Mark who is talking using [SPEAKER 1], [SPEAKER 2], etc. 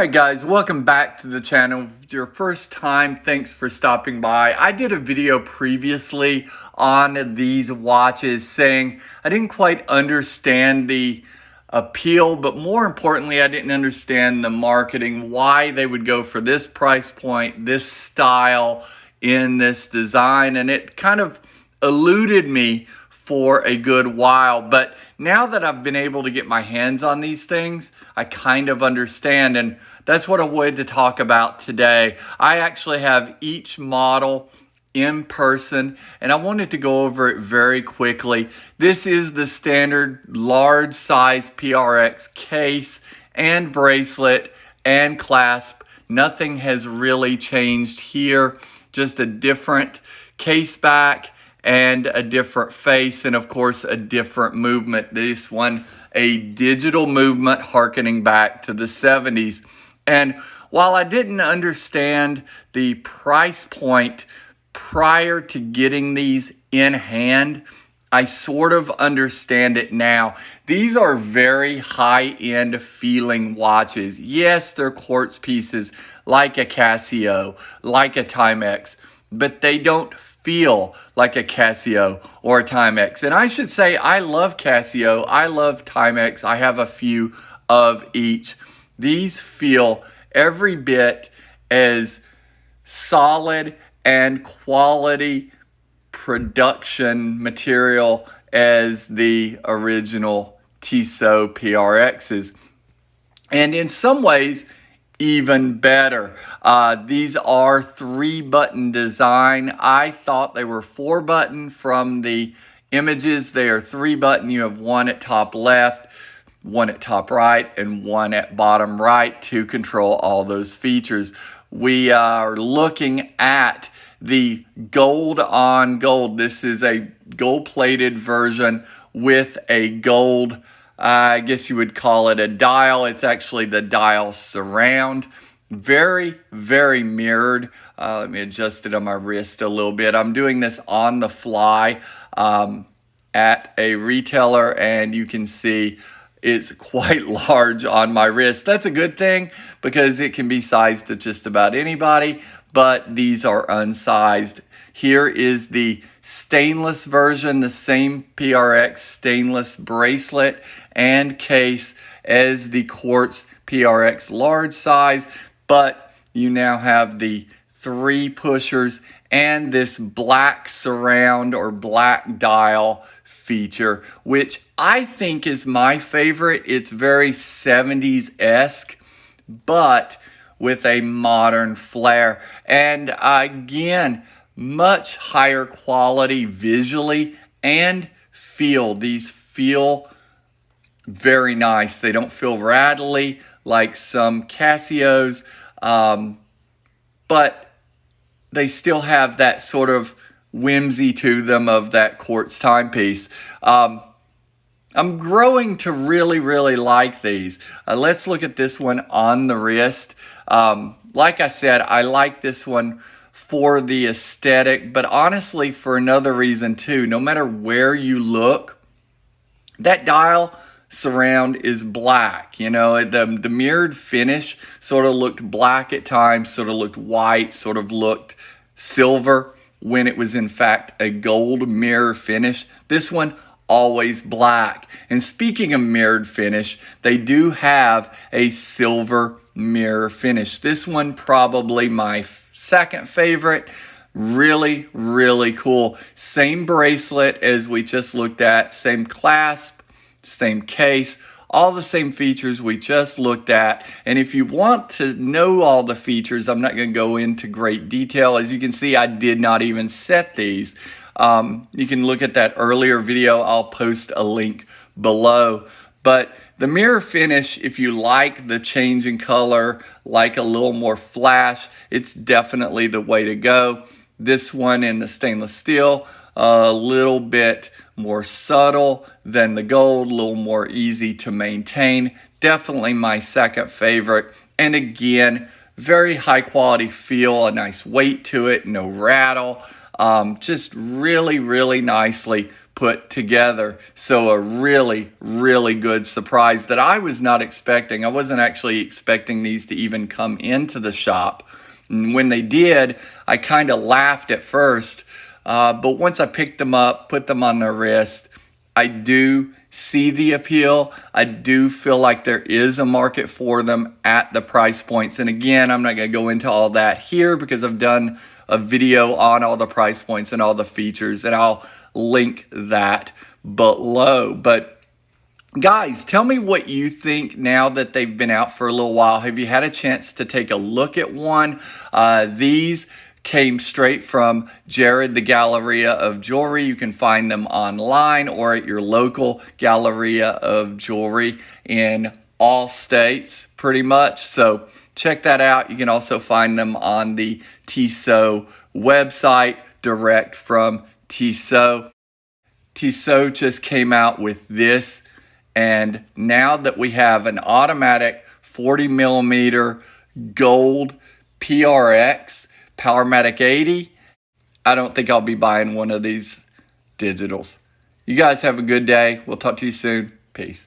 [SPEAKER 1] Alright guys, welcome back to the channel. If it's your first time, thanks for stopping by. I did a video previously on these watches saying I didn't quite understand the appeal, but more importantly, I didn't understand the marketing, why they would go for this price point, this style, in this design, and it kind of eluded me for a good while. But now that I've been able to get my hands on these things, I kind of understand, and that's what I wanted to talk about today. I actually have each model in person, and I wanted to go over it very quickly. This is the standard large size PRX case and bracelet and clasp. Nothing has really changed here, just a different case back and a different face, and of course a different movement. This one, a digital movement harkening back to the 70s. And while I didn't understand the price point prior to getting these in hand, I sort of understand it now. These are very high-end feeling watches. Yes, they're quartz pieces like a Casio, like a Timex, but they don't feel like a Casio or a Timex. And I should say, I love Casio, I love Timex, I have a few of each. These feel every bit as solid and quality production material as the original Tissot PRXs. And in some ways, even better. These are 3-button design. I thought they were 4-button from the images. They are 3-button. You have one at top left, one at top right, and one at bottom right to control all those features. We are looking at the gold on gold. This is a gold-plated version with a gold, I guess you would call it a dial. It's actually the dial surround. Very, very mirrored. Let me adjust it on my wrist a little bit. I'm doing this on the fly at a retailer, and you can see it's quite large on my wrist. That's a good thing because it can be sized to just about anybody, but these are unsized. Here is the stainless version, the same PRX stainless bracelet and case as the quartz PRX large size, but you now have the 3 pushers and this black surround or black dial feature, which I think is my favorite. It's very 70s-esque, but with a modern flair. And again, much higher quality visually and feel. These feel very nice. They don't feel rattly like some Casios, but they still have that sort of whimsy to them of that quartz timepiece. I'm growing to really, really like these. Let's look at this one on the wrist. Like I said, I like this one for the aesthetic, but honestly for another reason too. No matter where you look, that dial surround is black. You know, the mirrored finish sort of looked black at times, sort of looked white, sort of looked silver when it was in fact a gold mirror finish. This one, always black. And speaking of mirrored finish, they do have a silver mirror finish. This one probably my second favorite. Really, really cool. Same bracelet as we just looked at, same clasp, same case, all the same features we just looked at. And if you want to know all the features, I'm not going to go into great detail. As you can see, I did not even set these. You can look at that earlier video. I'll post a link below. But the mirror finish, if you like the change in color, like a little more flash, it's definitely the way to go. This one in the stainless steel, a little bit more subtle than the gold, a little more easy to maintain. Definitely my second favorite. And again, very high quality feel, a nice weight to it, no rattle. Just really, really nicely put together. So a really, really good surprise that I was not expecting. I wasn't actually expecting these to even come into the shop. And when they did, I kind of laughed at first. But once I picked them up, put them on the wrist, I do see the appeal. I do feel like there is a market for them at the price points. And again, I'm not going to go into all that here because I've done a video on all the price points and all the features, and I'll link that below. But guys, tell me what you think now that they've been out for a little while. Have you had a chance to take a look at one? These came straight from Jared, the Galleria of Jewelry. You can find them online or at your local Galleria of Jewelry in all states, pretty much. So check that out. You can also find them on the Tissot website, direct from Tissot. Tissot just came out with this, and now that we have an automatic 40mm gold PRX Powermatic 80, I don't think I'll be buying one of these digitals. You guys have a good day. We'll talk to you soon. Peace.